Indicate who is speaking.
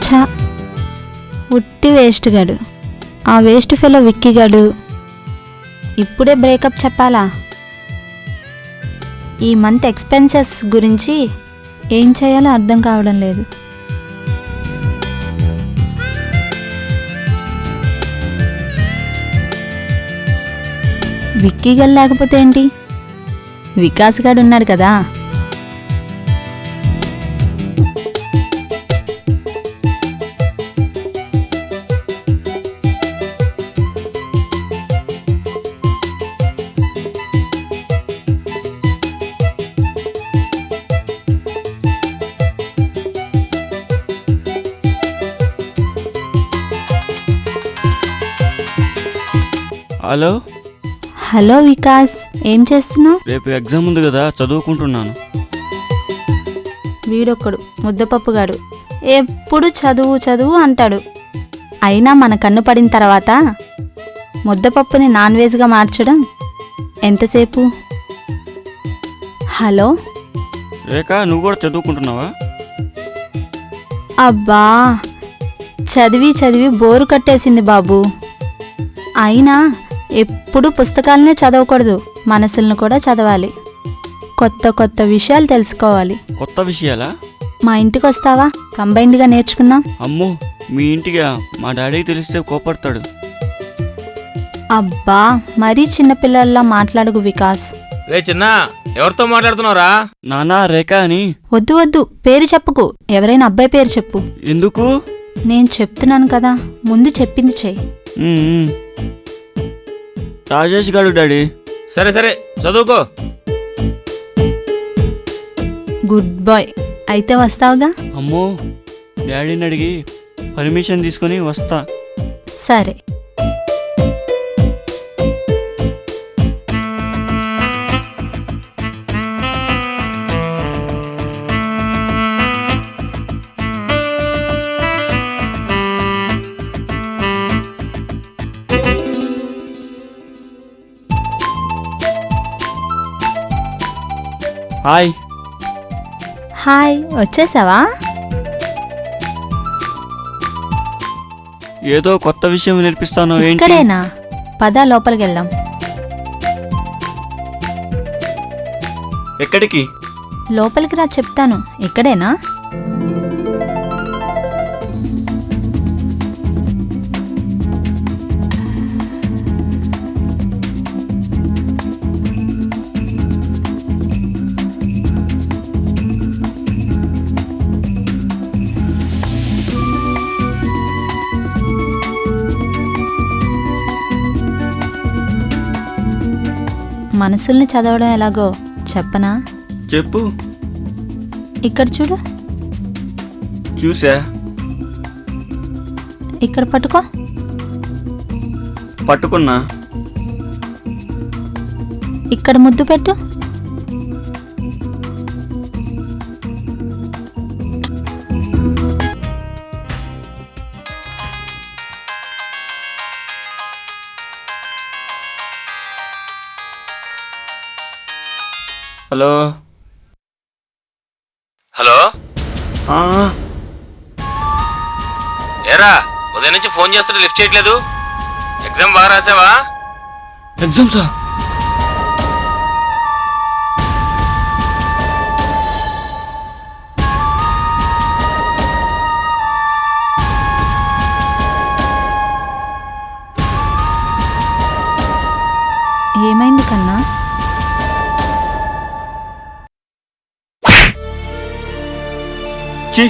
Speaker 1: ఛా, ఉట్టి వేస్ట్ గాడు. ఆ వేస్ట్ ఫెలో విక్కిగాడు ఇప్పుడే బ్రేకప్ చెప్పాలా? ఈ మంత్ ఎక్స్పెన్సెస్ గురించి ఏం చేయాలో అర్థం కావడం లేదు. విక్కీగల్ లేకపోతే ఏంటి, వికాస్ గాడు ఉన్నాడు కదా.
Speaker 2: హలో
Speaker 1: హలో వికాస్, ఏం చేస్తున్నావు?
Speaker 2: రేపు ఎగ్జామ్ ఉంది కదా, చదువుకుంటున్నాను.
Speaker 1: వీడొక్కడు ముద్దపప్పుగాడు ఎప్పుడు చదువు చదువు అంటాడు. అయినా మన కన్ను పడిన తర్వాత ముద్దపప్పుని నాన్ వెజ్గా మార్చడం ఎంతసేపు? హలో
Speaker 2: రేఖ, నువ్వు కూడా చదువుకుంటున్నావా?
Speaker 1: అబ్బా, చదివి చదివి బోరు కట్టేసింది బాబు. అయినా ఎప్పుడు పుస్తకాలనే చదవకూడదు, మనసులను కూడా చదవాలి. కొత్త కొత్త విషయాలు తెలుసుకోవాలి.
Speaker 2: కొత్త విషయాలా?
Speaker 1: మా ఇంటికి వస్తావా? కంబైన్డ్గా నేర్చుకుందాం.
Speaker 2: అమ్మో, మీ ఇంటిగా? మా డాడీకి తెలిస్తే కోపడతాడు.
Speaker 1: అబ్బా, మరీ చిన్నపిల్లల్లా మాట్లాడకు వికాస్.
Speaker 3: రే చిన్న, ఎవరితో మాట్లాడుతున్నావురా?
Speaker 2: నానా, రేఖ అని.
Speaker 1: వద్దు వద్దు, పేరు చెప్పుకు. ఎవరైనా అబ్బాయి పేరు చెప్పు.
Speaker 2: ఎందుకు?
Speaker 1: నేను చెప్తున్నాను కదా, ముందు చెప్పింది చెయ్యి.
Speaker 2: రాజేష్ గారు డాడీ.
Speaker 3: సరే సరే, చదువుకో.
Speaker 1: Good boy. అయితే వస్తావుగా?
Speaker 2: అమ్మో, డాడీని అడిగి పర్మిషన్ తీసుకొని వస్తా.
Speaker 1: సరే.
Speaker 2: హాయ్.
Speaker 1: హాయ్, వచ్చేసావా?
Speaker 2: ఏదో కొత్త విషయం నేర్పిస్తాను. ఏంటి?
Speaker 1: ఇక్కడేనా? పద లోపలికి వెళ్దాం.
Speaker 2: ఎక్కడికి?
Speaker 1: లోపలికి రా, చెప్తాను. ఇక్కడేనా? మనసుల్ని చదవడం ఎలాగో చెప్పనా?
Speaker 2: చెప్పు.
Speaker 1: ఇక్కడ చూడు.
Speaker 2: చూసా.
Speaker 1: ఇక్కడ పట్టుకో.
Speaker 2: పట్టుకున్నా.
Speaker 1: ఇక్కడ ముద్దు పెట్టు.
Speaker 2: హలో.
Speaker 3: హలో,
Speaker 2: ఆ,
Speaker 3: ఏరా ఉదయం నుంచి ఫోన్ చేస్తుంటే లిఫ్ట్ చేయట్లేదు. ఎగ్జామ్ బాగా రాసావా?
Speaker 2: ఎగ్జామ్సా?
Speaker 1: ఏమైంది కన్నా?
Speaker 2: చి